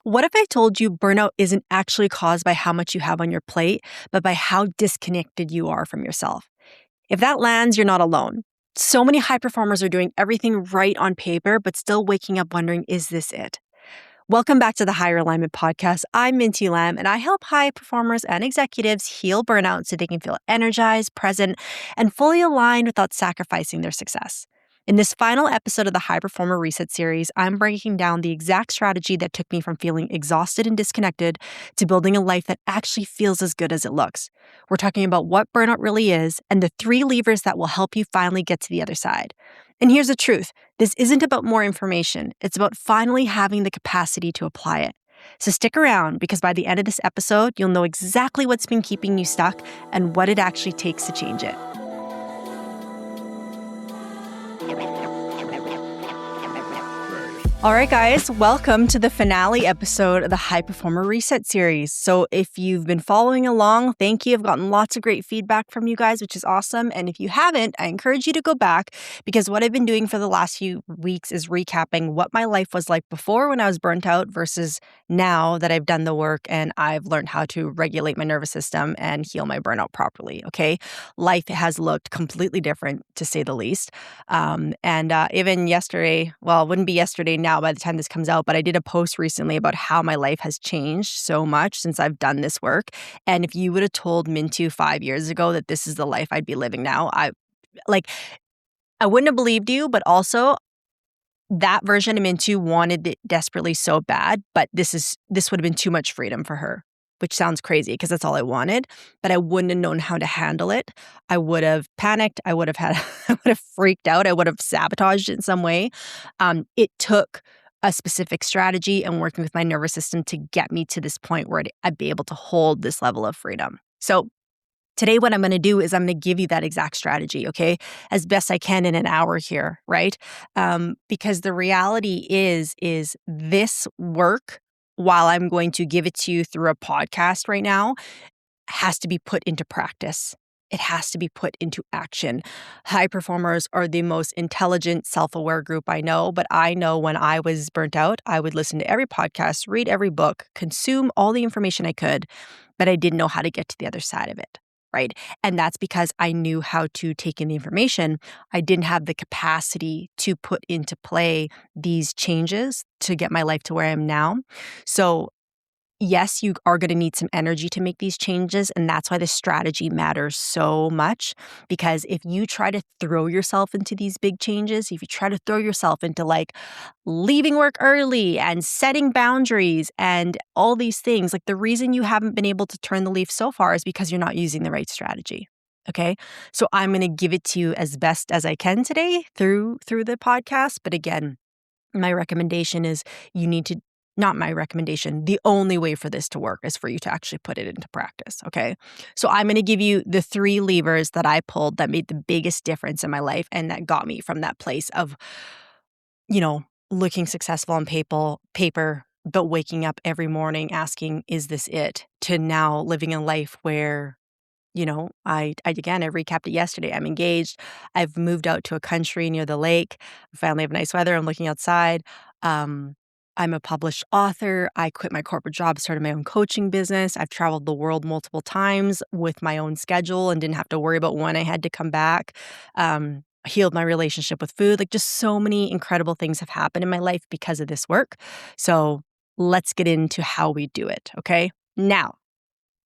What if I told you burnout isn't actually caused by how much you have on your plate, but by how disconnected you are from yourself? If that lands, you're not alone. So many high performers are doing everything right on paper, but still waking up wondering, is this it? Welcome back to the Higher Alignment Podcast. I'm Minty Lam, and I help high performers and executives heal burnout so they can feel energized, present, and fully aligned without sacrificing their success. In this final episode of the High Performer Reset series, I'm breaking down the exact strategy that took me from feeling exhausted and disconnected to building a life that actually feels as good as it looks. We're talking about what burnout really is and the 3 levers that will help you finally get to the other side. And here's the truth. This isn't about more information. It's about finally having the capacity to apply it. So stick around because by the end of this episode, you'll know exactly what's been keeping you stuck and what it actually takes to change it. All right, guys, welcome to the finale episode of the High Performer Reset series. So if you've been following along, thank you. I've gotten lots of great feedback from you guys, which is awesome. And if you haven't, I encourage you to go back because what I've been doing for the last few weeks is recapping what my life was like before when I was burnt out versus now that I've done the work and I've learned how to regulate my nervous system and heal my burnout properly, okay? Life has looked completely different, to say the least. Even yesterday, well, it wouldn't be yesterday now by the time this comes out, but I did a post recently about how my life has changed so much since I've done this work. And if you would have told Mintu 5 years ago that this is the life I'd be living now, I wouldn't have believed you, but also that version of Mintu wanted it desperately so bad, but this would have been too much freedom for her, which sounds crazy because that's all I wanted, but I wouldn't have known how to handle it. I would have panicked. I would have freaked out. I would have sabotaged it in some way. It took a specific strategy and working with my nervous system to get me to this point where I'd be able to hold this level of freedom. So today, what I'm going to do is I'm going to give you that exact strategy, okay, as best I can in an hour here, right? Because the reality is this work, while I'm going to give it to you through a podcast right now, has to be put into practice. It has to be put into action. High performers are the most intelligent, self-aware group I know, but I know when I was burnt out, I would listen to every podcast, read every book, consume all the information I could, but I didn't know how to get to the other side of it. Right. And that's because I knew how to take in the information. I didn't have the capacity to put into play these changes to get my life to where I am now. So yes, you are going to need some energy to make these changes. And that's why the strategy matters so much. Because if you try to throw yourself into these big changes, if you try to throw yourself into leaving work early and setting boundaries and all these things, the reason you haven't been able to turn the leaf so far is because you're not using the right strategy. Okay. So I'm going to give it to you as best as I can today through the podcast. But again, my recommendation is not my recommendation. The only way for this to work is for you to actually put it into practice, okay? So I'm going to give you the 3 levers that I pulled that made the biggest difference in my life and that got me from that place of, looking successful on paper, but waking up every morning asking, is this it? To now living a life where, I recapped it yesterday. I'm engaged. I've moved out to a country near the lake. I finally have nice weather. I'm looking outside. I'm a published author. I quit my corporate job, started my own coaching business. I've traveled the world multiple times with my own schedule and didn't have to worry about when I had to come back. Healed my relationship with food. Just so many incredible things have happened in my life because of this work. So let's get into how we do it, okay? Now,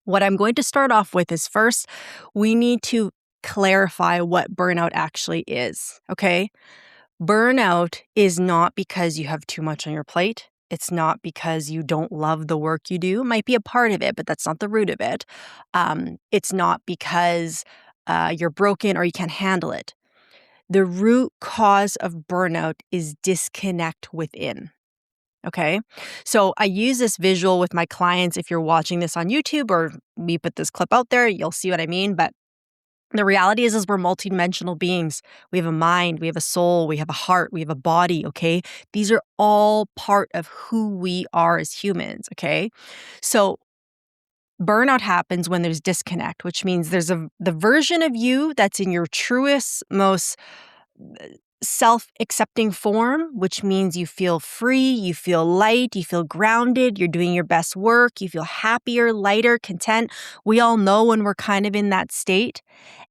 what I'm going to start off with is first, we need to clarify what burnout actually is, okay? Burnout is not because you have too much on your plate. It's not because you don't love the work you do. It might be a part of it, but that's not the root of it. It's not because you're broken or you can't handle it. The root cause of burnout is disconnect within. Okay. So I use this visual with my clients. If you're watching this on YouTube or we put this clip out there, you'll see what I mean. But the reality is we're multidimensional beings. We have a mind, we have a soul, we have a heart, we have a body, okay? These are all part of who we are as humans, okay? So burnout happens when there's disconnect, which means there's the version of you that's in your truest, most self-accepting form, which means you feel free, you feel light, you feel grounded, you're doing your best work, you feel happier, lighter, content. We all know when we're kind of in that state.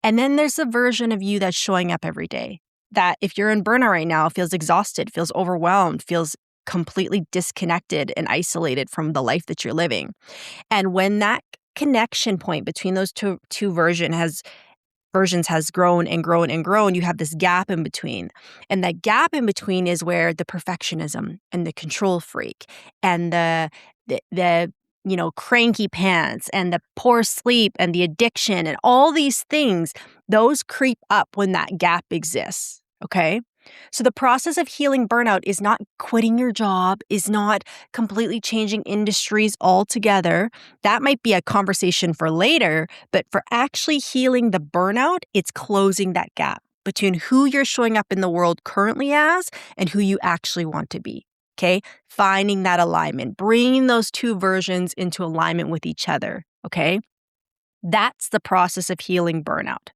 And then there's a version of you that's showing up every day that if you're in burnout right now, feels exhausted, feels overwhelmed, feels completely disconnected and isolated from the life that you're living. And when that connection point between those two versions has grown and grown and grown, you have this gap in between. And that gap in between is where the perfectionism and the control freak and the cranky pants and the poor sleep and the addiction and all these things, those creep up when that gap exists. Okay? So the process of healing burnout is not quitting your job, is not completely changing industries altogether. That might be a conversation for later, but for actually healing the burnout, it's closing that gap between who you're showing up in the world currently as and who you actually want to be. Okay? Finding that alignment, bringing those two versions into alignment with each other. Okay? That's the process of healing burnout.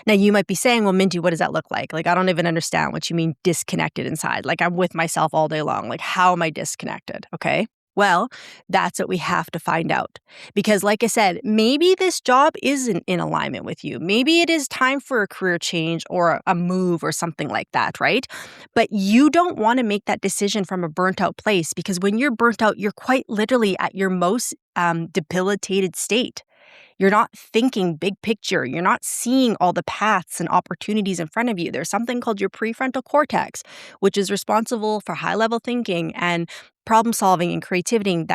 Now, you might be saying, well, Minty, what does that look like? Like, I don't even understand what you mean disconnected inside. Like, I'm with myself all day long. Like, how am I disconnected? Okay. Well, that's what we have to find out. Because like I said, maybe this job isn't in alignment with you. Maybe it is time for a career change or a move or something like that, right? But you don't want to make that decision from a burnt out place, because when you're burnt out, you're quite literally at your most debilitated state. You're not thinking big picture. You're not seeing all the paths and opportunities in front of you. There's something called your prefrontal cortex, which is responsible for high-level thinking and problem solving and creativity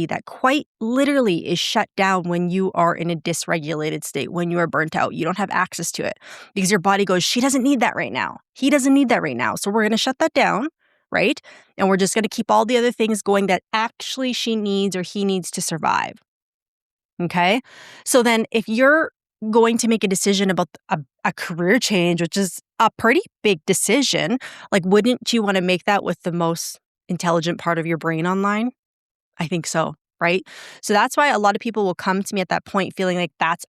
that quite literally is shut down when you are in a dysregulated state, when you are burnt out. You don't have access to it because your body goes, she doesn't need that right now. He doesn't need that right now. So we're going to shut that down, right? And we're just going to keep all the other things going that actually she needs or he needs to survive. Okay. So then if you're going to make a decision about a career change, which is a pretty big decision, like, wouldn't you want to make that with the most intelligent part of your brain online? I think so. Right. So that's why a lot of people will come to me at that point feeling like that's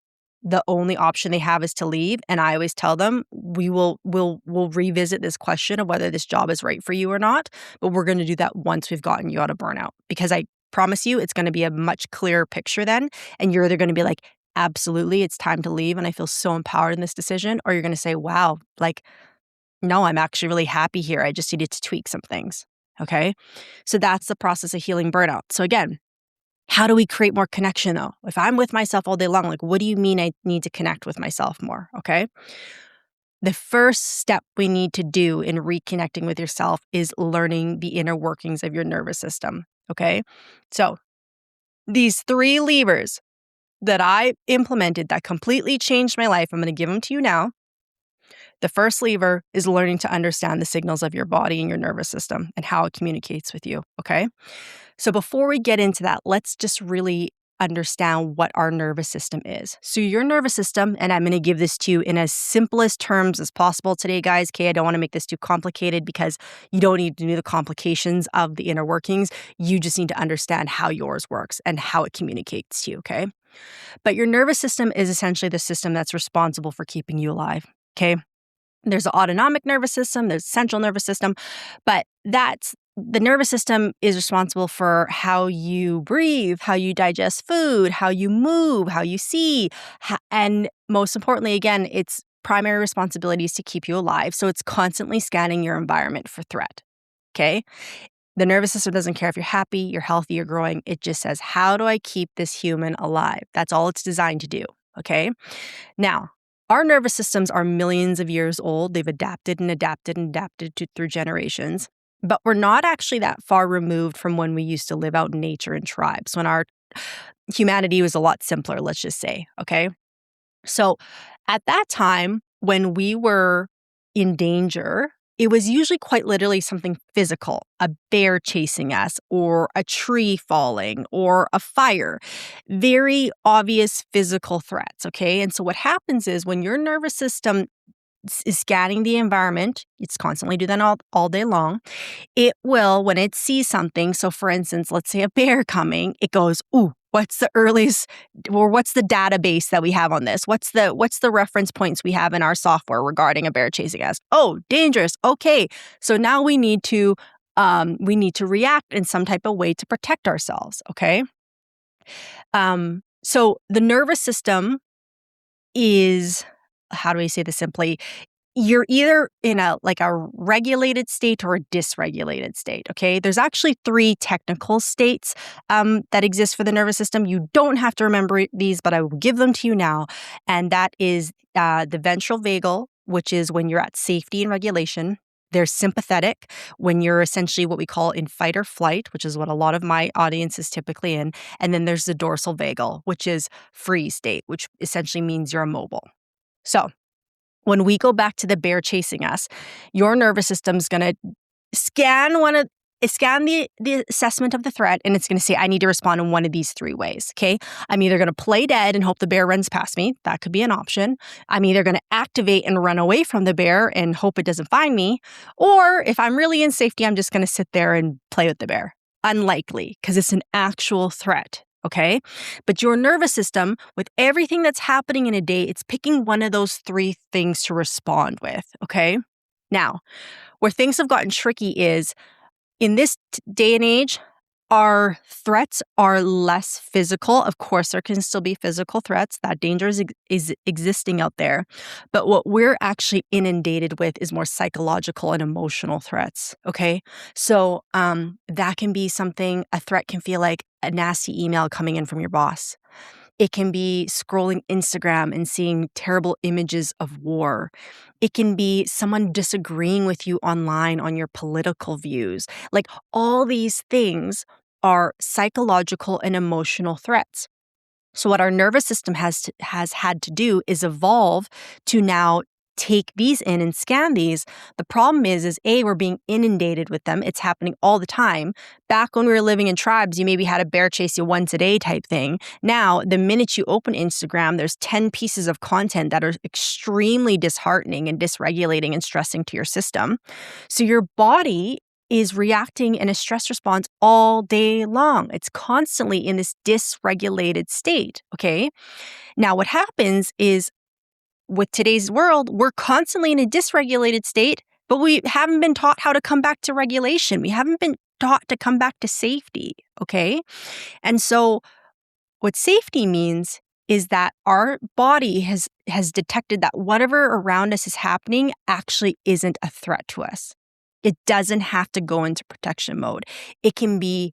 the only option they have is to leave. And I always tell them, we'll revisit this question of whether this job is right for you or not. But we're going to do that once we've gotten you out of burnout, because I promise you it's going to be a much clearer picture then. And you're either going to be like, absolutely, it's time to leave and I feel so empowered in this decision. Or you're going to say, wow, like, no, I'm actually really happy here. I just needed to tweak some things. Okay. So that's the process of healing burnout. So again, how do we create more connection though? If I'm with myself all day long, like, what do you mean I need to connect with myself more? Okay. The first step we need to do in reconnecting with yourself is learning the inner workings of your nervous system. Okay. So these 3 levers that I implemented that completely changed my life, I'm going to give them to you now. The first lever is learning to understand the signals of your body and your nervous system and how it communicates with you. Okay. So before we get into that, let's just really understand what our nervous system is. So your nervous system, and I'm going to give this to you in as simplest terms as possible today, guys. Okay, I don't want to make this too complicated because you don't need to know the complications of the inner workings. You just need to understand how yours works and how it communicates to you, okay? But your nervous system is essentially the system that's responsible for keeping you alive, okay? There's the autonomic nervous system, there's the central nervous system, but the nervous system is responsible for how you breathe, how you digest food, how you move, how you see, and most importantly, again, its primary responsibility is to keep you alive. So it's constantly scanning your environment for threat, okay? The nervous system doesn't care if you're happy, you're healthy, you're growing. It just says, how do I keep this human alive? That's all it's designed to do, okay? Now, our nervous systems are millions of years old. They've adapted through generations. But we're not actually that far removed from when we used to live out in nature in tribes, when our humanity was a lot simpler, let's just say, okay? So at that time, when we were in danger, it was usually quite literally something physical, a bear chasing us or a tree falling or a fire, very obvious physical threats, okay? And so what happens is when your nervous system is scanning the environment, it's constantly doing that all day long, it will, when it sees something, so for instance, let's say a bear coming, it goes, ooh, What's the earliest, or what's the database that we have on this? What's the reference points we have in our software regarding a bear chasing us? Oh, dangerous. Okay. So now we need to react in some type of way to protect ourselves. Okay. So the nervous system is, how do I say this simply? You're either in a regulated state or a dysregulated state, okay? There's actually 3 technical states that exist for the nervous system. You don't have to remember these, but I will give them to you now. And that is the ventral vagal, which is when you're at safety and regulation. There's sympathetic, when you're essentially what we call in fight or flight, which is what a lot of my audience is typically in. And then there's the dorsal vagal, which is freeze state, which essentially means you're immobile. So when we go back to the bear chasing us, your nervous system's going to scan the assessment of the threat, and it's going to say, I need to respond in one of these 3 ways, okay? I'm either going to play dead and hope the bear runs past me. That could be an option. I'm either going to activate and run away from the bear and hope it doesn't find me. Or if I'm really in safety, I'm just going to sit there and play with the bear. Unlikely, because it's an actual threat. Okay. But your nervous system, with everything that's happening in a day, it's picking one of those 3 things to respond with. Okay. Now, where things have gotten tricky is in this day and age, our threats are less physical. Of course, there can still be physical threats. That danger is existing out there. But what we're actually inundated with is more psychological and emotional threats. Okay. So that can be something, a threat can feel like a nasty email coming in from your boss. It can be scrolling Instagram and seeing terrible images of war. It can be someone disagreeing with you online on your political views. Like, all these things are psychological and emotional threats. So what our nervous system has had to do is evolve to now take these in and scan these. The problem is A, we're being inundated with them. It's happening all the time. Back when we were living in tribes, you maybe had a bear chase you once a day type thing. Now, the minute you open Instagram, there's 10 pieces of content that are extremely disheartening and dysregulating and stressing to your system. So your body is reacting in a stress response all day long. It's constantly in this dysregulated state, okay? Now, what happens is, with today's world, we're constantly in a dysregulated state, but we haven't been taught how to come back to regulation. We haven't been taught to come back to safety, okay? And so what safety means is that our body has detected that whatever around us is happening actually isn't a threat to us. It doesn't have to go into protection mode. It can be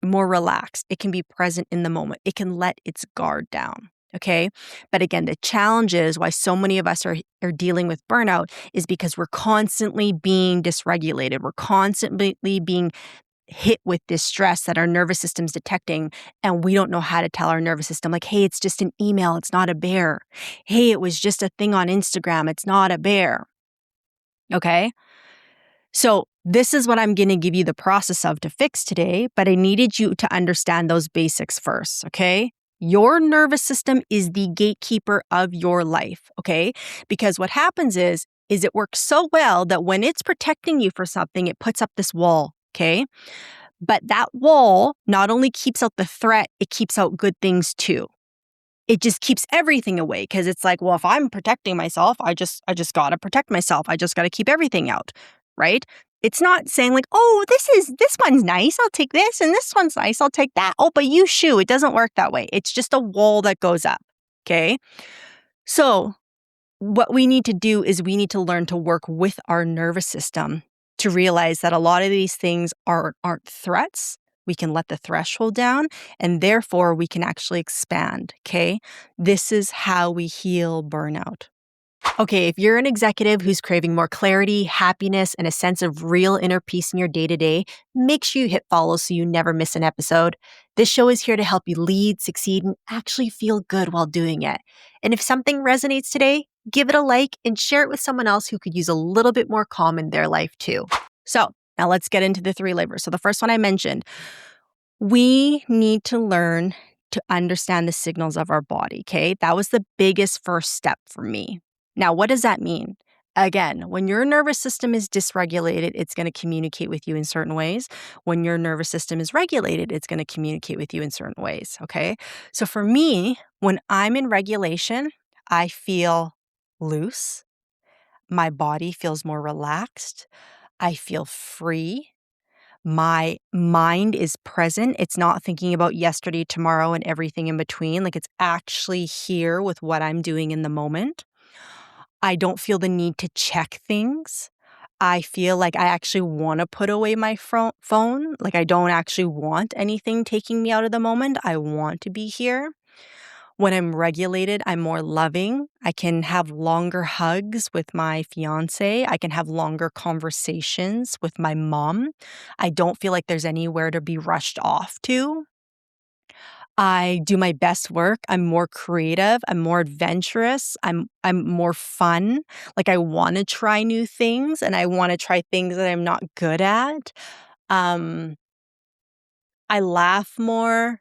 more relaxed. It can be present in the moment. It can let its guard down. Okay. But again, the challenge is why so many of us are dealing with burnout is because we're constantly being dysregulated. We're constantly being hit with this stress that our nervous system's detecting. And we don't know how to tell our nervous system, like, hey, it's just an email. It's not a bear. Hey, it was just a thing on Instagram. It's not a bear. Okay. So this is what I'm going to give you the process of to fix today, but I needed you to understand those basics first. Okay. Your nervous system is the gatekeeper of your life, okay? Because what happens is it works so well that when it's protecting you for something, it puts up this wall, okay? But that wall not only keeps out the threat, it keeps out good things too. It just keeps everything away because it's like, well, if I'm protecting myself, I just got to protect myself. I just got to keep everything out, right? It's not saying like, oh, this one's nice, I'll take this, and this one's nice, I'll take that. Oh, but you shoo. It doesn't work that way. It's just a wall that goes up, okay? So what we need to do is we need to learn to work with our nervous system to realize that a lot of these things aren't threats. We can let the threshold down, and therefore we can actually expand, okay? This is how we heal burnout. Okay, if you're an executive who's craving more clarity, happiness, and a sense of real inner peace in your day-to-day, make sure you hit follow so you never miss an episode. This show is here to help you lead, succeed, and actually feel good while doing it. And if something resonates today, give it a like and share it with someone else who could use a little bit more calm in their life too. So now let's get into the 3 levers. So the first one I mentioned, we need to learn to understand the signals of our body, okay? That was the biggest first step for me. Now, what does that mean? Again, when your nervous system is dysregulated, it's going to communicate with you in certain ways. When your nervous system is regulated, it's going to communicate with you in certain ways. Okay. So for me, when I'm in regulation, I feel loose. My body feels more relaxed. I feel free. My mind is present. It's not thinking about yesterday, tomorrow, and everything in between. Like it's actually here with what I'm doing in the moment. I don't feel the need to check things. I feel like I actually want to put away my phone. Like I don't actually want anything taking me out of the moment. I want to be here. When I'm regulated, I'm more loving. I can have longer hugs with my fiance. I can have longer conversations with my mom. I don't feel like there's anywhere to be rushed off to. I do my best work. I'm more creative. I'm more adventurous. I'm more fun. Like I want to try new things and I want to try things that I'm not good at. Um, I laugh more.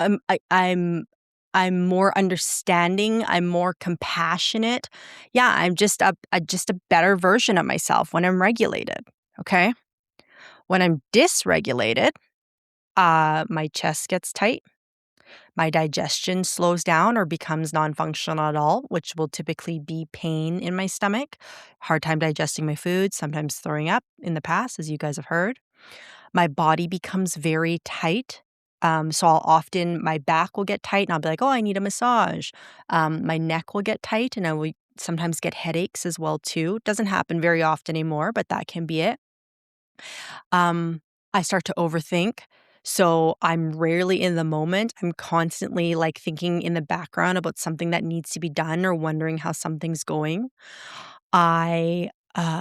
I'm I, I'm I'm more understanding. I'm more compassionate. Yeah, I'm just a better version of myself when I'm regulated. Okay. When I'm dysregulated, my chest gets tight. My digestion slows down or becomes non-functional at all, which will typically be pain in my stomach, hard time digesting my food, sometimes throwing up in the past, as you guys have heard. My body becomes very tight. So I'll often, my back will get tight and I'll be like, oh, I need a massage. My neck will get tight and I will sometimes get headaches as well too. Doesn't happen very often anymore, but that can be it. I start to overthink. So I'm rarely in the moment. I'm constantly like thinking in the background about something that needs to be done or wondering how something's going. I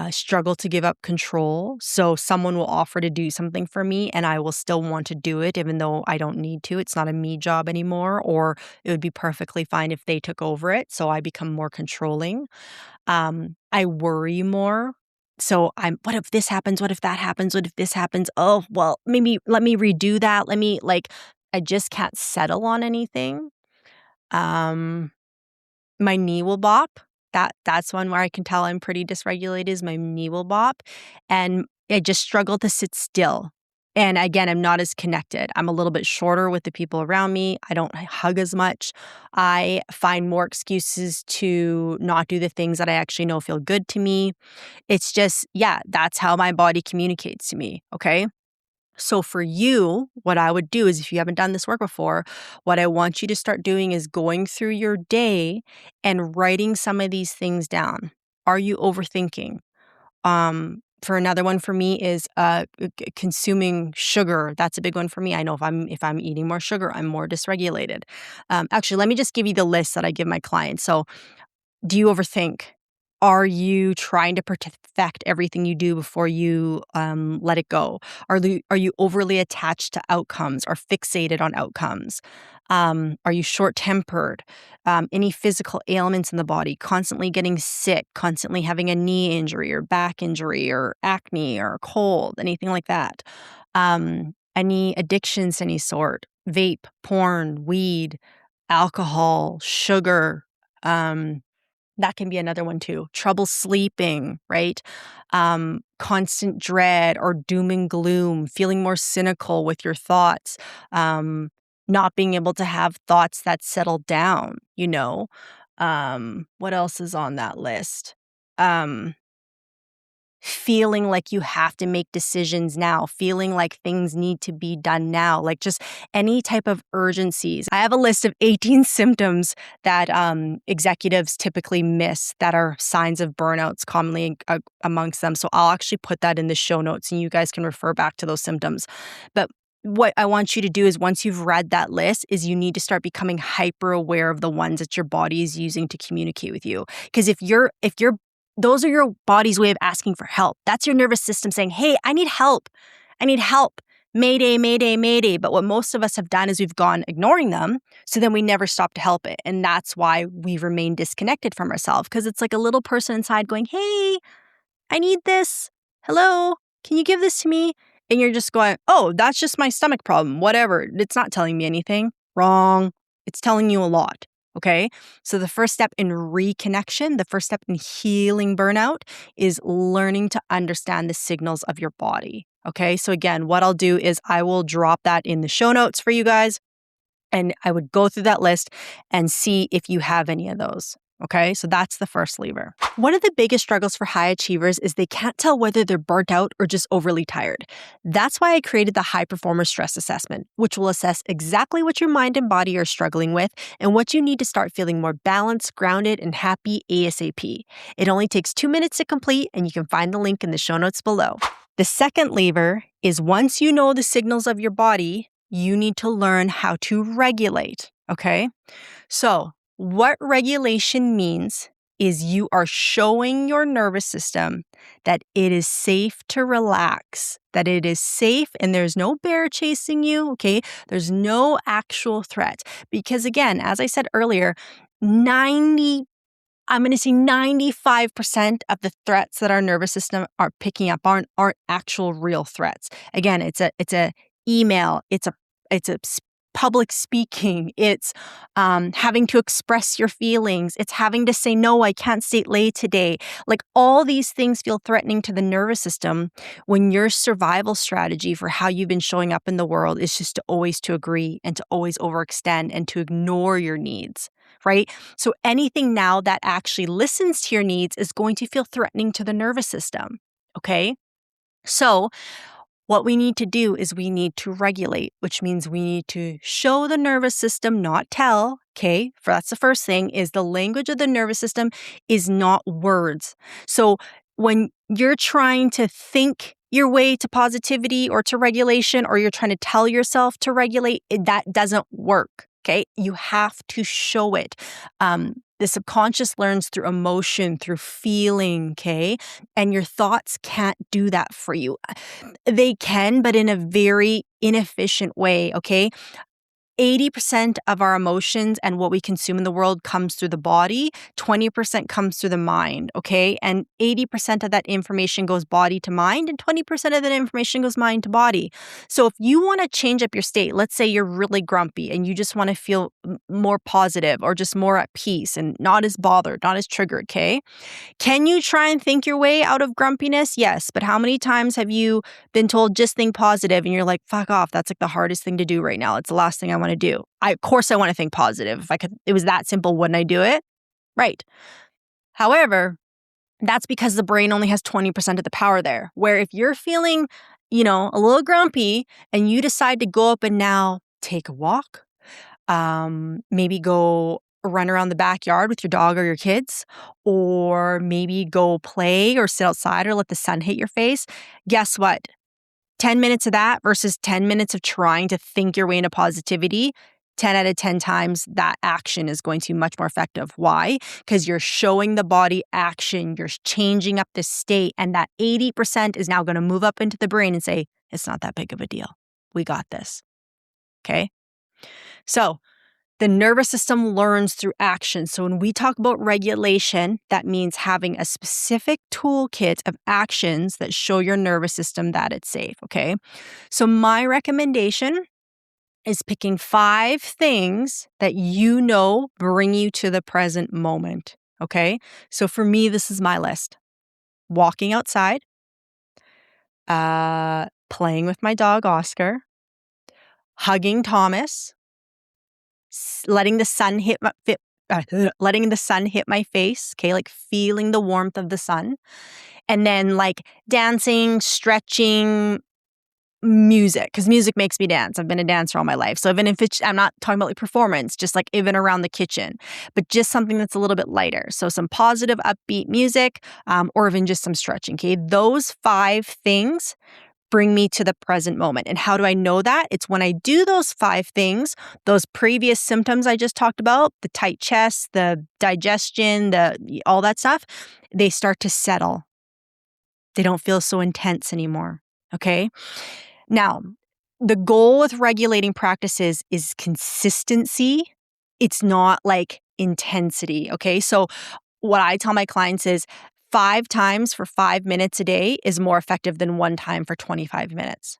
struggle to give up control. So someone will offer to do something for me and I will still want to do it even though I don't need to. It's not a me job anymore, or it would be perfectly fine if they took over it. So I become more controlling. I worry more. So what if this happens? What if that happens? What if this happens? Oh, well, maybe let me redo that. I just can't settle on anything. Um, my knee will bop. That's one where I can tell I'm pretty dysregulated is my knee will bop. And I just struggle to sit still. And again, I'm not as connected. I'm a little bit shorter with the people around me. I don't hug as much. I find more excuses to not do the things that I actually know feel good to me. It's just, yeah, that's how my body communicates to me. Okay. So for you, what I would do is if you haven't done this work before, what I want you to start doing is going through your day and writing some of these things down. Are you overthinking? For another one for me is consuming sugar. That's a big one for me. I know if I'm eating more sugar, I'm more dysregulated. Actually, let me just give you the list that I give my clients. So do you overthink? Are you trying to perfect everything you do before you let it go? Are you overly attached to outcomes or fixated on outcomes? Are you short-tempered? Any physical ailments in the body? Constantly getting sick? Constantly having a knee injury or back injury or acne or cold? Anything like that? Any addictions, any sort? Vape, porn, weed, alcohol, sugar. That can be another one too. Trouble sleeping, right? Constant dread or doom and gloom, feeling more cynical with your thoughts, not being able to have thoughts that settle down. What else is on that list? Um, Feeling like you have to make decisions now, feeling like things need to be done now, like just any type of urgencies. I have a list of 18 symptoms that executives typically miss that are signs of burnouts commonly amongst them. So I'll actually put that in the show notes and you guys can refer back to those symptoms. But what I want you to do is once you've read that list is you need to start becoming hyper aware of the ones that your body is using to communicate with you. Because if you're those are your body's way of asking for help. That's your nervous system saying, hey, I need help. I need help. Mayday, mayday, mayday. But what most of us have done is we've gone ignoring them. So then we never stop to help it. And that's why we remain disconnected from ourselves because it's like a little person inside going, hey, I need this. Hello, can you give this to me? And you're just going, oh, that's just my stomach problem. Whatever. It's not telling me anything. Wrong. It's telling you a lot. Okay. So the first step in reconnection, the first step in healing burnout is learning to understand the signals of your body. Okay. So again, what I'll do is I will drop that in the show notes for you guys. And I would go through that list and see if you have any of those. Okay, so that's the first lever. One of the biggest struggles for high achievers is they can't tell whether they're burnt out or just overly tired. That's why I created the High Performer Stress Assessment, which will assess exactly what your mind and body are struggling with and what you need to start feeling more balanced, grounded, and happy ASAP. It only takes 2 minutes to complete, and you can find the link in the show notes below. The second lever is once you know the signals of your body, you need to learn how to regulate, okay? So, what regulation means is you are showing your nervous system that it is safe to relax, that it is safe and there's no bear chasing you, okay? There's no actual threat. Because again, as I said earlier, 95% of the threats that our nervous system are picking up aren't actual real threats. Again, it's a email, it's a public speaking, it's having to express your feelings, it's having to say, no, I can't stay late today. Like all these things feel threatening to the nervous system when your survival strategy for how you've been showing up in the world is just to always to agree and to always overextend and to ignore your needs, right? So anything now that actually listens to your needs is going to feel threatening to the nervous system, okay? So what we need to do is we need to regulate, which means we need to show the nervous system, not tell, okay? That's the first thing, is the language of the nervous system is not words. So when you're trying to think your way to positivity or to regulation, or you're trying to tell yourself to regulate, that doesn't work, okay? You have to show it. The subconscious learns through emotion, through feeling, okay? And your thoughts can't do that for you. They can, but in a very inefficient way, okay? 80% of our emotions and what we consume in the world comes through the body, 20% comes through the mind, okay? And 80% of that information goes body to mind, and 20% of that information goes mind to body. So if you want to change up your state, let's say you're really grumpy and you just want to feel more positive or just more at peace and not as bothered, not as triggered, okay? Can you try and think your way out of grumpiness? Yes, but how many times have you been told just think positive and you're like, fuck off, that's like the hardest thing to do right now. It's the last thing I want to do. Of course I want to think positive. If it was that simple, wouldn't I do it? Right. However, that's because the brain only has 20% of the power there. Where if you're feeling, a little grumpy and you decide to go up and now take a walk, maybe go run around the backyard with your dog or your kids, or maybe go play or sit outside or let the sun hit your face. Guess what? 10 minutes of that versus 10 minutes of trying to think your way into positivity, 10 out of 10 times that action is going to be much more effective. Why? Because you're showing the body action, you're changing up the state, and that 80% is now going to move up into the brain and say, it's not that big of a deal. We got this. Okay? So the nervous system learns through action. So when we talk about regulation, that means having a specific toolkit of actions that show your nervous system that it's safe, okay? So my recommendation is picking 5 things that you know bring you to the present moment, okay? So for me, this is my list. Walking outside, playing with my dog, Oscar, hugging Thomas, letting the sun hit my face, okay, like feeling the warmth of the sun, and then like dancing, stretching, music, because music makes me dance. I've been a dancer all my life, so even if I'm not talking about like performance, just like even around the kitchen, but just something that's a little bit lighter. So some positive, upbeat music, or even just some stretching. Okay, those 5 things bring me to the present moment. And how do I know that? It's when I do those 5 things, those previous symptoms I just talked about, the tight chest, the digestion, all that stuff, they start to settle. They don't feel so intense anymore. Okay? Now, the goal with regulating practices is consistency. It's not like intensity. Okay? So what I tell my clients is 5 times for 5 minutes a day is more effective than 1 time for 25 minutes.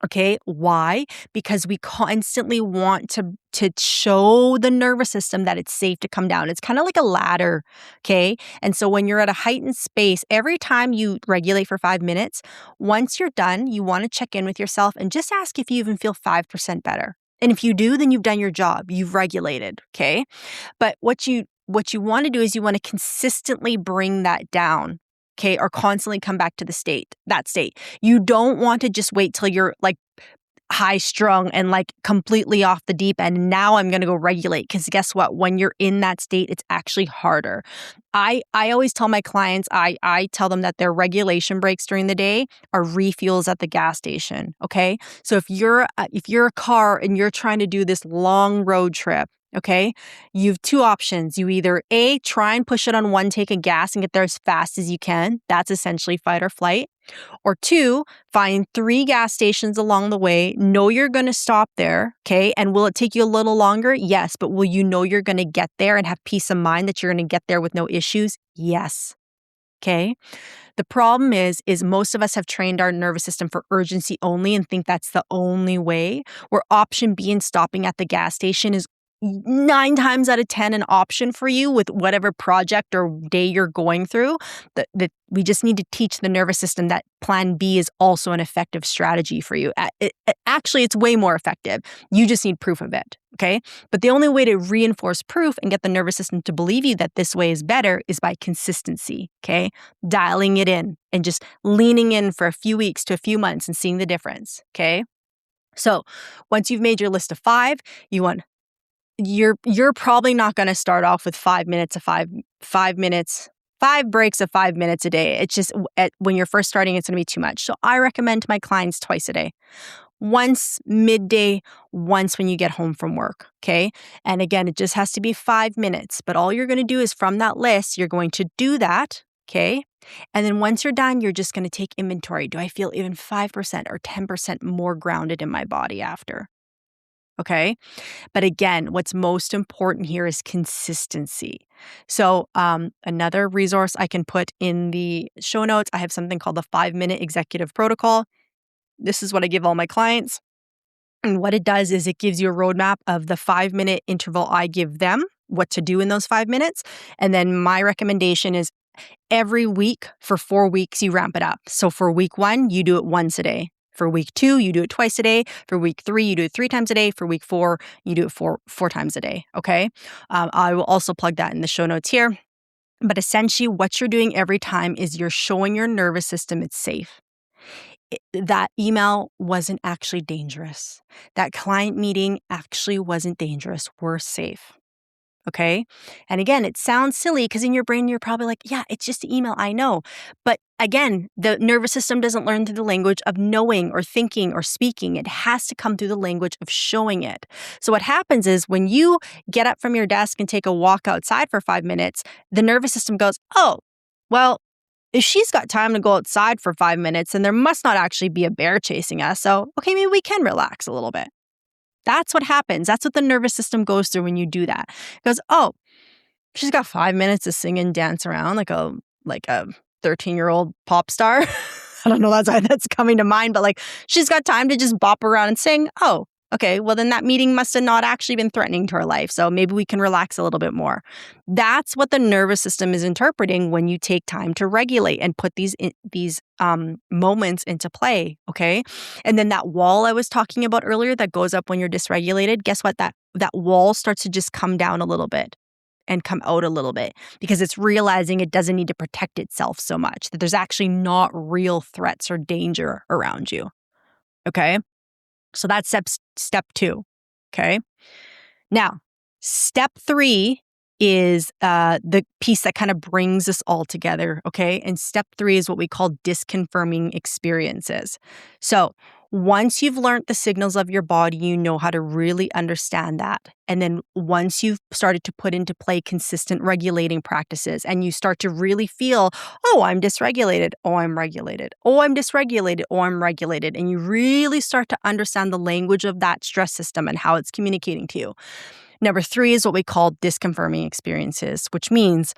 Okay, why? Because we constantly want to show the nervous system that it's safe to come down. It's kind of like a ladder, okay? And so when you're at a heightened space, every time you regulate for 5 minutes, once you're done, you want to check in with yourself and just ask if you even feel 5% better. And if you do, then you've done your job. You've regulated, okay? But what you want to do is you want to consistently bring that down. Okay, or constantly come back to that state. You don't want to just wait till you're like high strung and like completely off the deep end. Now I'm going to go regulate, because guess what? When you're in that state, it's actually harder. I always tell my clients, I tell them that their regulation breaks during the day are refuels at the gas station. Okay, so if you're a car and you're trying to do this long road trip, okay, you have two options. You either A, try and push it on one take of gas and get there as fast as you can. That's essentially fight or flight. Or two, find 3 gas stations along the way. Know you're going to stop there, okay? And will it take you a little longer? Yes. But will you know you're going to get there and have peace of mind that you're going to get there with no issues? Yes. Okay. The problem is most of us have trained our nervous system for urgency only and think that's the only way, where option B and stopping at the gas station is 9 times out of 10 an option for you with whatever project or day you're going through. That we just need to teach the nervous system that plan B is also an effective strategy for you. Actually, it's way more effective. You just need proof of it, okay? But the only way to reinforce proof and get the nervous system to believe you that this way is better is by consistency, okay? Dialing it in and just leaning in for a few weeks to a few months and seeing the difference, okay? So once you've made your list of 5, you're probably not going to start off with 5 minutes of 5 minutes, 5 breaks of 5 minutes a day. It's just when you're first starting, it's going to be too much. So I recommend to my clients twice a day. Once midday, once when you get home from work, okay? And again, it just has to be 5 minutes. But all you're going to do is from that list, you're going to do that, okay? And then once you're done, you're just going to take inventory. Do I feel even 5% or 10% more grounded in my body after? Okay. But again, what's most important here is consistency. So another resource I can put in the show notes, I have something called the 5-minute executive protocol. This is what I give all my clients. And what it does is it gives you a roadmap of the 5-minute interval I give them, what to do in those 5 minutes. And then my recommendation is every week for 4 weeks, you ramp it up. So for week 1, you do it once a day. For week 2, you do it twice a day. For week 3, you do it 3 times a day. For week 4, you do it four times a day. Okay. I will also plug that in the show notes here. But essentially, what you're doing every time is you're showing your nervous system it's safe. That email wasn't actually dangerous. That client meeting actually wasn't dangerous. We're safe. Okay. And again, it sounds silly because in your brain, you're probably like, yeah, it's just an email. I know. But again, the nervous system doesn't learn through the language of knowing or thinking or speaking. It has to come through the language of showing it. So what happens is when you get up from your desk and take a walk outside for 5 minutes, the nervous system goes, oh, well, if she's got time to go outside for 5 minutes, then there must not actually be a bear chasing us. So, okay, maybe we can relax a little bit. That's what happens. That's what the nervous system goes through when you do that. It goes, oh, she's got 5 minutes to sing and dance around like a 13-year-old pop star. I don't know that's coming to mind, but like she's got time to just bop around and sing. Oh, okay. Well, then that meeting must have not actually been threatening to her life. So maybe we can relax a little bit more. That's what the nervous system is interpreting when you take time to regulate and put these moments into play. Okay. And then that wall I was talking about earlier that goes up when you're dysregulated, guess what? That wall starts to just come down a little bit and come out a little bit because it's realizing it doesn't need to protect itself so much, that there's actually not real threats or danger around you. Okay. So that's step 2. Okay. Now, step 3 is the piece that kind of brings us all together. Okay. And step 3 is what we call disconfirming experiences. So once you've learned the signals of your body, you know how to really understand that. And then once you've started to put into play consistent regulating practices and you start to really feel, oh, I'm dysregulated. Oh, I'm regulated. Oh, I'm dysregulated. Oh, I'm regulated. And you really start to understand the language of that stress system and how it's communicating to you. Number 3 is what we call disconfirming experiences, which means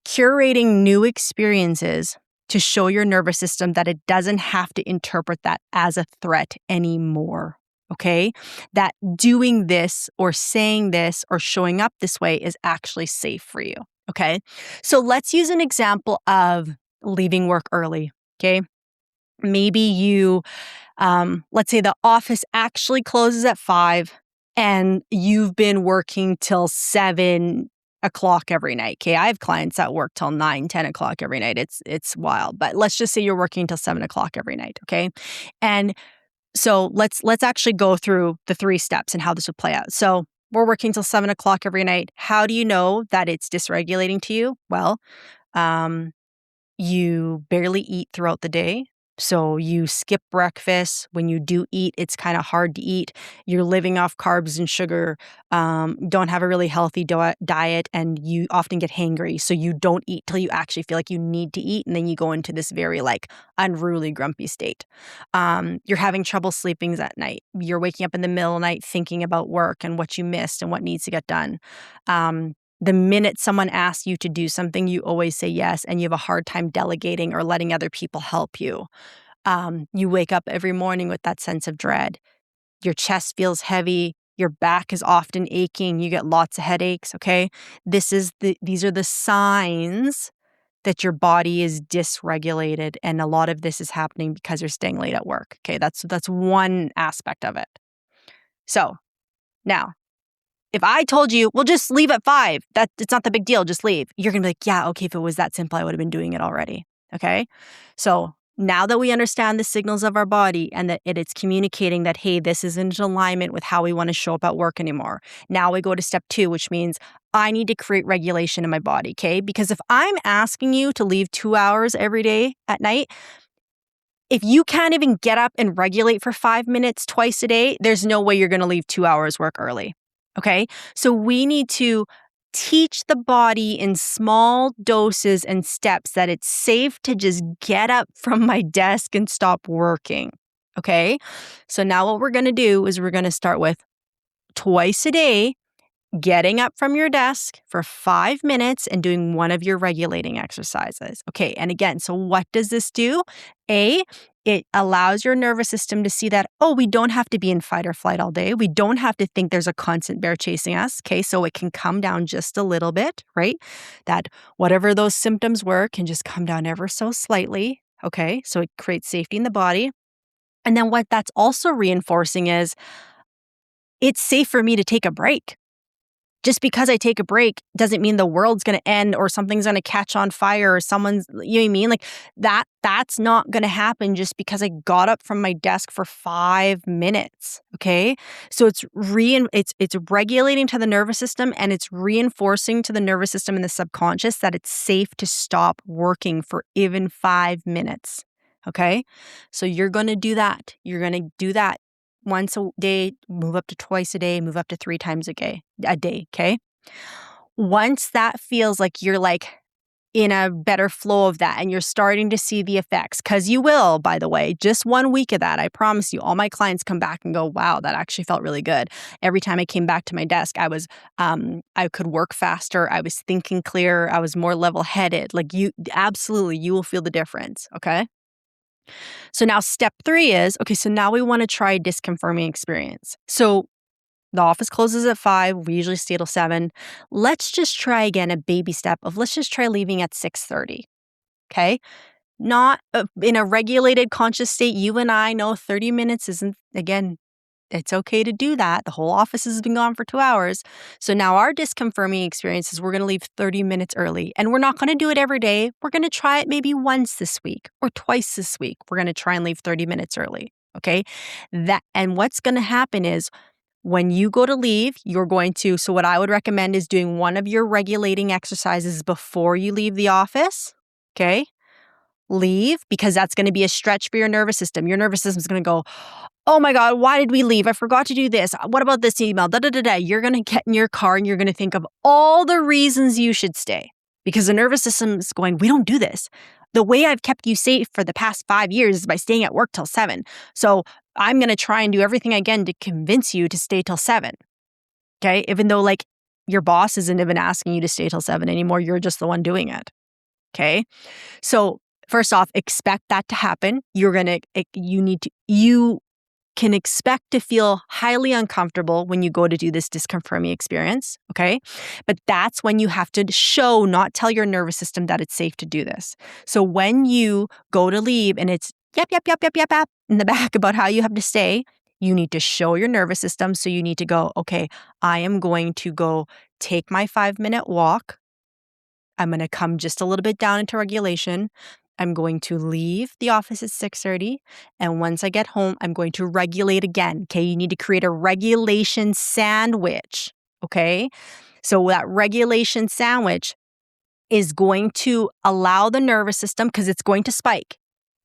curating new experiences to show your nervous system that it doesn't have to interpret that as a threat anymore. Okay? That doing this or saying this or showing up this way is actually safe for you. Okay? So let's use an example of leaving work early. Okay? Maybe you, let's say the office actually closes at 5 and you've been working till 7 o'clock every night. Okay. I have clients that work till 9, 10 o'clock every night. It's wild, but let's just say you're working till 7 o'clock every night. Okay. And so let's actually go through the 3 steps and how this would play out. So we're working till 7 o'clock every night. How do you know that it's dysregulating to you? Well, you barely eat throughout the day. So you skip breakfast. When you do eat, it's kind of hard to eat. You're living off carbs and sugar, don't have a really healthy diet, and you often get hangry. So you don't eat till you actually feel like you need to eat. And then you go into this very unruly, grumpy state. You're having trouble sleeping at night. You're waking up in the middle of the night thinking about work and what you missed and what needs to get done. The minute someone asks you to do something, you always say yes, and you have a hard time delegating or letting other people help you. You wake up every morning with that sense of dread. Your chest feels heavy. Your back is often aching. You get lots of headaches, okay? These are the signs that your body is dysregulated, and a lot of this is happening because you're staying late at work, okay? That's one aspect of it. So, now, if I told you, well, just leave at 5, it's not the big deal, just leave. You're going to be like, yeah, okay, if it was that simple, I would have been doing it already. Okay? So now that we understand the signals of our body and that it's communicating that, hey, this isn't in alignment with how we want to show up at work anymore. Now we go to step 2, which means I need to create regulation in my body, okay? Because if I'm asking you to leave 2 hours every day at night, if you can't even get up and regulate for 5 minutes twice a day, there's no way you're going to leave 2 hours work early. Okay, so we need to teach the body in small doses and steps that it's safe to just get up from my desk and stop working. Okay, so now what we're going to do is we're going to start with twice a day, getting up from your desk for 5 minutes and doing one of your regulating exercises. Okay, and again, so what does this do? It allows your nervous system to see that, oh, we don't have to be in fight or flight all day. We don't have to think there's a constant bear chasing us. Okay, so it can come down just a little bit, right? That whatever those symptoms were can just come down ever so slightly. Okay, so it creates safety in the body. And then what that's also reinforcing is it's safe for me to take a break. Just because I take a break doesn't mean the world's going to end or something's going to catch on fire or someone's, you know what I mean? Like that's not going to happen just because I got up from my desk for 5 minutes, okay? So it's regulating to the nervous system, and it's reinforcing to the nervous system and the subconscious that it's safe to stop working for even 5 minutes, okay? So you're going to do that. You're going to do that once a day, move up to twice a day, move up to 3 times a day, okay? Once that feels like you're in a better flow of that and you're starting to see the effects, because you will, by the way, just 1 week of that, I promise you, all my clients come back and go, wow, that actually felt really good. Every time I came back to my desk, I could work faster. I was thinking clearer. I was more level-headed. You will feel the difference, okay? So now step 3 is, okay, so now we want to try disconfirming experience. So the office closes at 5. We usually stay till 7. Let's just try again a baby step of let's just try leaving at 6:30. Okay? Not in a regulated conscious state. You and I know 30 minutes isn't, again, it's okay to do that. The whole office has been gone for 2 hours. So now our disconfirming experience is we're going to leave 30 minutes early. And we're not going to do it every day. We're going to try it maybe once this week or twice this week. We're going to try and leave 30 minutes early. Okay? And what's going to happen is when you go to leave, so what I would recommend is doing one of your regulating exercises before you leave the office. Okay? Leave, because that's going to be a stretch for your nervous system. Your nervous system is going to go, oh my God, why did we leave? I forgot to do this. What about this email? You're going to get in your car and you're going to think of all the reasons you should stay, because the nervous system is going, we don't do this. The way I've kept you safe for the past 5 years is by staying at work till 7. So I'm going to try and do everything I can to convince you to stay till 7. Okay? Even though your boss isn't even asking you to stay till 7 anymore, you're just the one doing it. Okay? So First off, expect that to happen. You can expect to feel highly uncomfortable when you go to do this disconfirming experience, okay? But that's when you have to show, not tell your nervous system that it's safe to do this. So when you go to leave and it's yap in the back about how you have to stay, you need to show your nervous system. So you need to go, okay, I am going to go take my 5-minute walk. I'm going to come just a little bit down into regulation. I'm going to leave the office at 6:30. And once I get home, I'm going to regulate again. Okay. You need to create a regulation sandwich. Okay. So that regulation sandwich is going to allow the nervous system, because it's going to spike.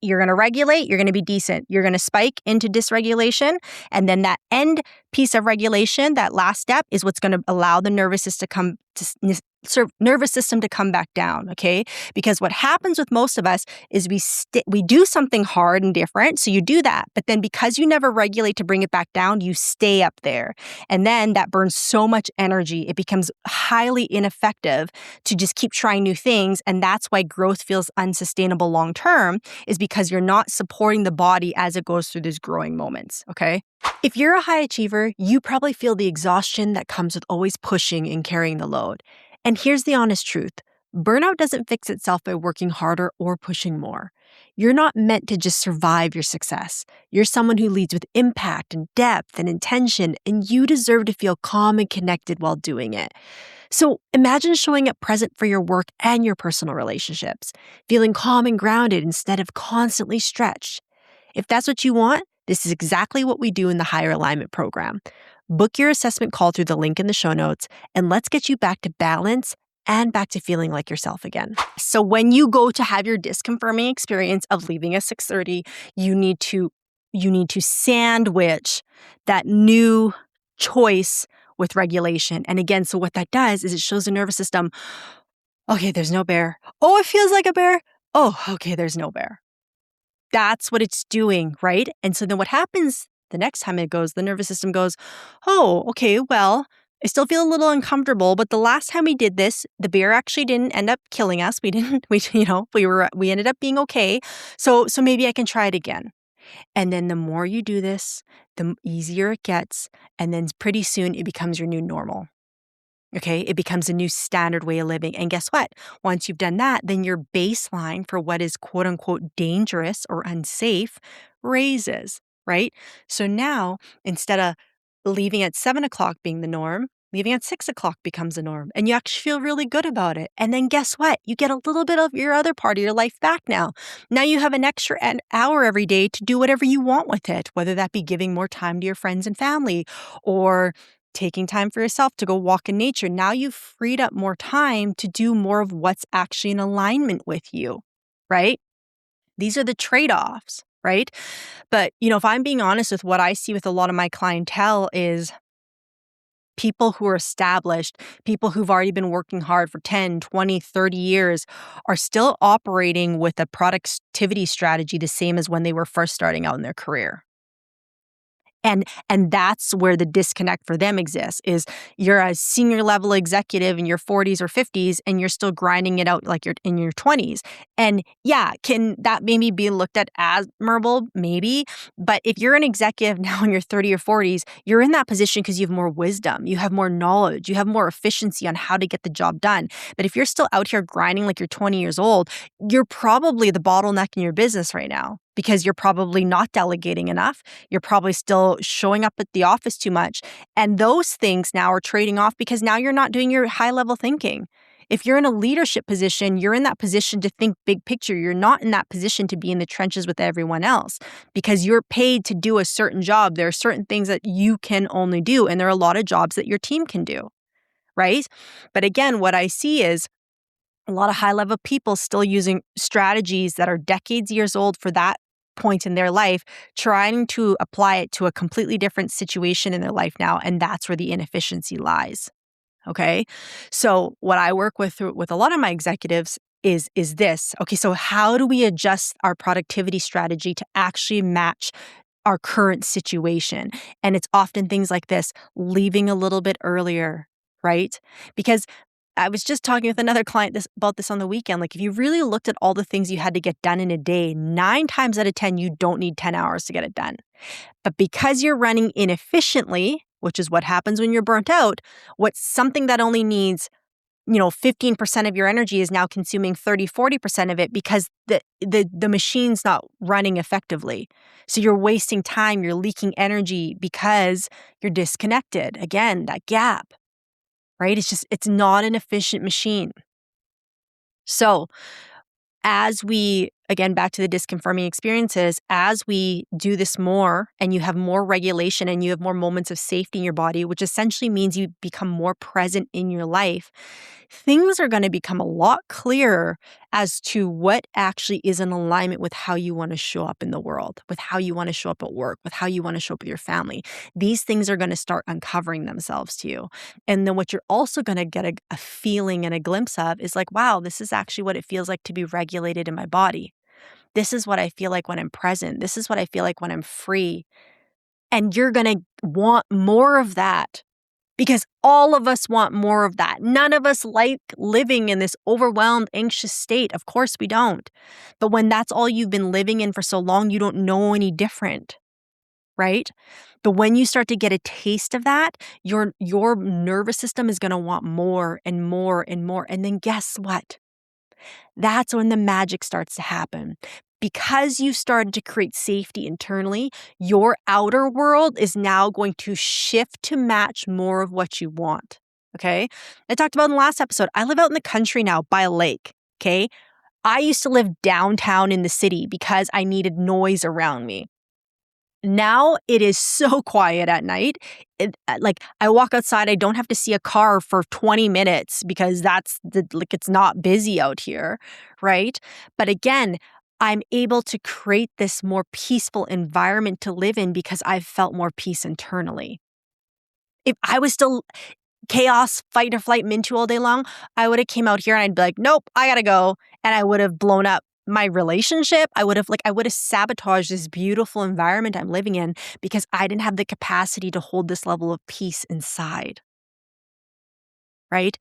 You're going to regulate, you're going to be decent. You're going to spike into dysregulation. And then that end piece of regulation, that last step, is what's going to allow the nervous system to come back down, okay? Because what happens with most of us is we do something hard and different, so you do that. But then because you never regulate to bring it back down, you stay up there. And then that burns so much energy, it becomes highly ineffective to just keep trying new things. And that's why growth feels unsustainable long term, is because you're not supporting the body as it goes through these growing moments, okay? If you're a high achiever, you probably feel the exhaustion that comes with always pushing and carrying the load. And here's the honest truth. Burnout doesn't fix itself by working harder or pushing more. You're not meant to just survive your success. You're someone who leads with impact and depth and intention, and you deserve to feel calm and connected while doing it. So imagine showing up present for your work and your personal relationships, feeling calm and grounded instead of constantly stretched. If that's what you want, this is exactly what we do in the Higher Alignment program. Book your assessment call through the link in the show notes, and let's get you back to balance and back to feeling like yourself again. So when you go to have your disconfirming experience of leaving at 6:30, you need to sandwich that new choice with regulation. And again, so what that does is it shows the nervous system, okay, there's no bear. Oh, it feels like a bear. Oh, okay, there's no bear. That's what it's doing, right? And so then what happens the next time it goes, the nervous system goes, oh, okay, well, I still feel a little uncomfortable, but the last time we did this, the bear actually didn't end up killing us. We ended up being okay. So maybe I can try it again. And then the more you do this, the easier it gets. And then pretty soon it becomes your new normal. Okay, it becomes a new standard way of living. And guess what? Once you've done that, then your baseline for what is quote unquote dangerous or unsafe raises, right? So now, instead of leaving at 7:00 being the norm, leaving at 6:00 becomes the norm. And you actually feel really good about it. And then guess what? You get a little bit of your other part of your life back now. Now you have an extra hour every day to do whatever you want with it, whether that be giving more time to your friends and family or taking time for yourself to go walk in nature. Now you've freed up more time to do more of what's actually in alignment with you, right? These are the trade-offs, right? But, if I'm being honest with what I see with a lot of my clientele is people who are established, people who've already been working hard for 10, 20, 30 years are still operating with a productivity strategy the same as when they were first starting out in their career. And that's where the disconnect for them exists, is you're a senior level executive in your 40s or 50s and you're still grinding it out like you're in your 20s. And yeah, can that maybe be looked at as admirable? Maybe. But if you're an executive now in your 30s or 40s, you're in that position because you have more wisdom, you have more knowledge, you have more efficiency on how to get the job done. But if you're still out here grinding like you're 20 years old, you're probably the bottleneck in your business right now, because you're probably not delegating enough. You're probably still showing up at the office too much. And those things now are trading off because now you're not doing your high level thinking. If you're in a leadership position, you're in that position to think big picture. You're not in that position to be in the trenches with everyone else because you're paid to do a certain job. There are certain things that you can only do, and there are a lot of jobs that your team can do, right? But again, what I see is a lot of high-level people still using strategies that are decades years old for that point in their life, trying to apply it to a completely different situation in their life now. And that's where the inefficiency lies. Okay. So what I work with a lot of my executives is this. Okay. So how do we adjust our productivity strategy to actually match our current situation? And it's often things like this: leaving a little bit earlier, right? Because I was just talking with another client about this on the weekend. Like, if you really looked at all the things you had to get done in a day, 9 times out of 10, you don't need 10 hours to get it done. But because you're running inefficiently, which is what happens when you're burnt out, what's something that only needs 15% of your energy is now consuming 30-40% of it because the machine's not running effectively. So you're wasting time, you're leaking energy because you're disconnected. Again, that gap, right? It's not an efficient machine. So as we, again, back to the disconfirming experiences, as we do this more and you have more regulation and you have more moments of safety in your body, which essentially means you become more present in your life, things are going to become a lot clearer as to what actually is in alignment with how you want to show up in the world, with how you want to show up at work, with how you want to show up with your family. These things are going to start uncovering themselves to you. And then what you're also going to get a feeling and a glimpse of is like, wow, this is actually what it feels like to be regulated in my body. This is what I feel like when I'm present. This is what I feel like when I'm free. And you're going to want more of that. Because all of us want more of that. None of us like living in this overwhelmed, anxious state. Of course we don't. But when that's all you've been living in for so long, you don't know any different, right? But when you start to get a taste of that, your nervous system is going to want more and more and more. And then guess what? That's when the magic starts to happen. Because you started to create safety internally, your outer world is now going to shift to match more of what you want. Okay? I talked about in the last episode, I live out in the country now by a lake. Okay? I used to live downtown in the city because I needed noise around me. Now it is so quiet at night. Like, I walk outside, I don't have to see a car for 20 minutes because it's not busy out here, right? But again, I'm able to create this more peaceful environment to live in because I've felt more peace internally. If I was still chaos, fight or flight, Mintu all day long, I would have came out here and I'd be like, nope, I gotta go. And I would have blown up my relationship. I would have sabotaged this beautiful environment I'm living in because I didn't have the capacity to hold this level of peace inside. Right?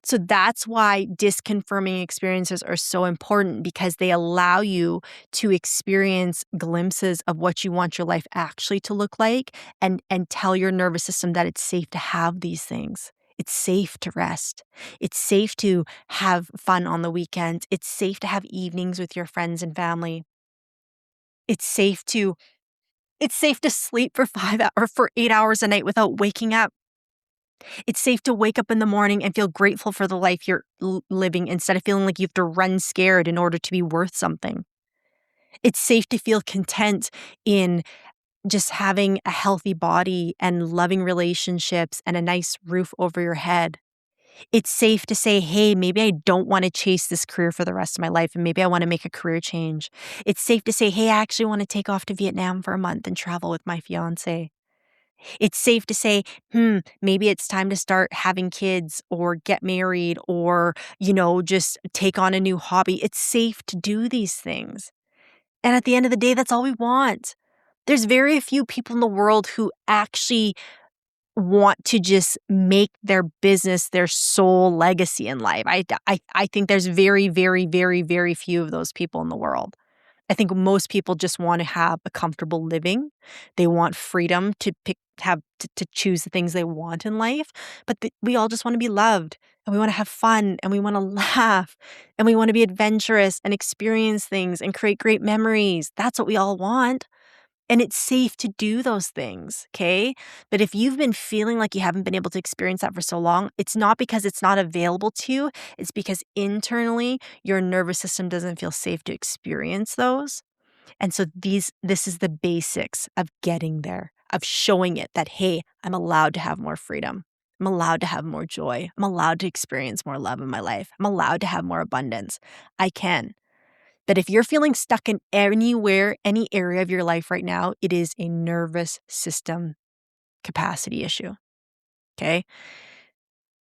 So that's why disconfirming experiences are so important, because they allow you to experience glimpses of what you want your life actually to look like and tell your nervous system that it's safe to have these things. It's safe to rest. It's safe to have fun on the weekends. It's safe to have evenings with your friends and family. It's safe to sleep for 8 hours a night without waking up. It's safe to wake up in the morning and feel grateful for the life you're living instead of feeling like you have to run scared in order to be worth something. It's safe to feel content in just having a healthy body and loving relationships and a nice roof over your head. It's safe to say, hey, maybe I don't want to chase this career for the rest of my life and maybe I want to make a career change. It's safe to say, hey, I actually want to take off to Vietnam for a month and travel with my fiance. It's safe to say, maybe it's time to start having kids or get married or, just take on a new hobby. It's safe to do these things. And at the end of the day, that's all we want. There's very few people in the world who actually want to just make their business their sole legacy in life. I think there's very, very, very, very few of those people in the world. I think most people just want to have a comfortable living. They want freedom to to choose the things they want in life. But we all just want to be loved, and we want to have fun, and we want to laugh, and we want to be adventurous and experience things and create great memories. That's what we all want. And it's safe to do those things, okay? But if you've been feeling like you haven't been able to experience that for so long, it's not because it's not available to you. It's because internally, your nervous system doesn't feel safe to experience those. And so this is the basics of getting there, of showing it that, hey, I'm allowed to have more freedom. I'm allowed to have more joy. I'm allowed to experience more love in my life. I'm allowed to have more abundance. I can. But if you're feeling stuck in any area of your life right now, it is a nervous system capacity issue. Okay.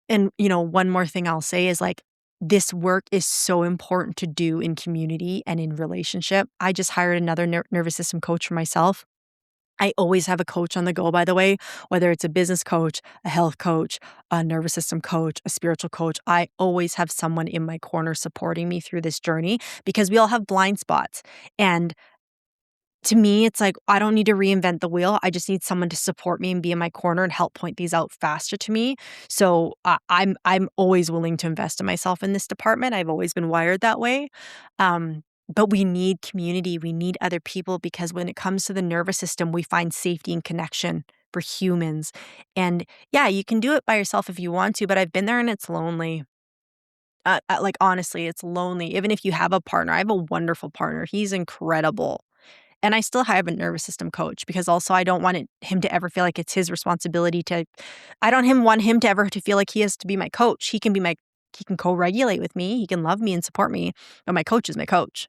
And, one more thing I'll say is this work is so important to do in community and in relationship. I just hired another nervous system coach for myself. I always have a coach on the go, by the way, whether it's a business coach, a health coach, a nervous system coach, a spiritual coach. I always have someone in my corner supporting me through this journey because we all have blind spots. And to me, it's like, I don't need to reinvent the wheel. I just need someone to support me and be in my corner and help point these out faster to me. So I'm always willing to invest in myself in this department. I've always been wired that way. But we need community. We need other people because when it comes to the nervous system, we find safety and connection for humans. And yeah, you can do it by yourself if you want to, but I've been there and it's lonely. Like, honestly, it's lonely. Even if you have a partner, I have a wonderful partner. He's incredible. And I still have a nervous system coach because also I don't want him to ever feel like it's his responsibility to, I don't want him to ever to feel like he has to be my coach. He can co-regulate with me. He can love me and support me, but my coach is my coach.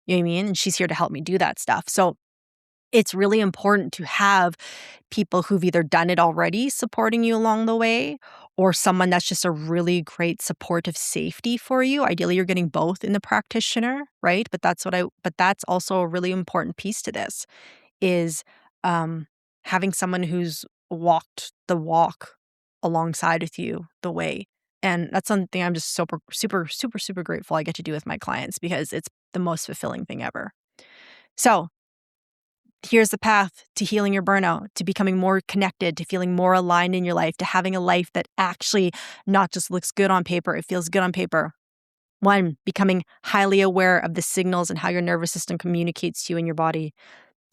You know what I mean? And she's here to help me do that stuff. So it's really important to have people who've either done it already supporting you along the way or someone that's just a really great supportive safety for you. Ideally, you're getting both in the practitioner, right? But that's also a really important piece to this is having someone who's walked the walk alongside with you the way. And that's something I'm just super, super, super, super grateful I get to do with my clients because it's the most fulfilling thing ever. So here's the path to healing your burnout, to becoming more connected, to feeling more aligned in your life, to having a life that actually not just looks good on paper, it feels good on paper. 1, becoming highly aware of the signals and how your nervous system communicates to you in your body.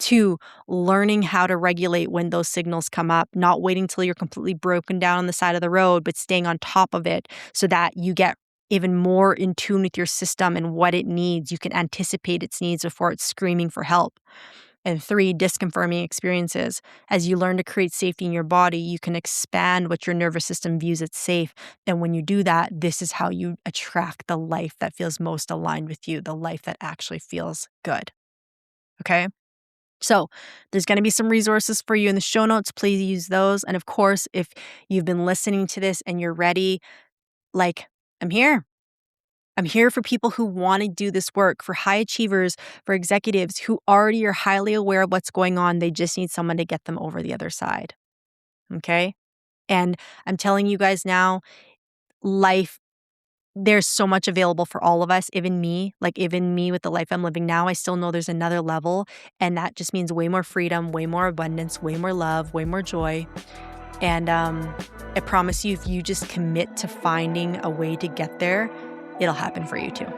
2, learning how to regulate when those signals come up, not waiting till you're completely broken down on the side of the road, but staying on top of it so that you get even more in tune with your system and what it needs. You can anticipate its needs before it's screaming for help. And 3, disconfirming experiences. As you learn to create safety in your body, you can expand what your nervous system views as safe. And when you do that, this is how you attract the life that feels most aligned with you, the life that actually feels good. Okay? So there's going to be some resources for you in the show notes. Please use those. And of course, if you've been listening to this and you're ready, like, I'm here. I'm here for people who want to do this work, for high achievers, for executives who already are highly aware of what's going on. They just need someone to get them over the other side. Okay? And I'm telling you guys now, life, there's so much available for all of us, even me with the life I'm living now. I still know there's another level. And that just means way more freedom, way more abundance, way more love, way more joy. And I promise you, if you just commit to finding a way to get there, it'll happen for you too.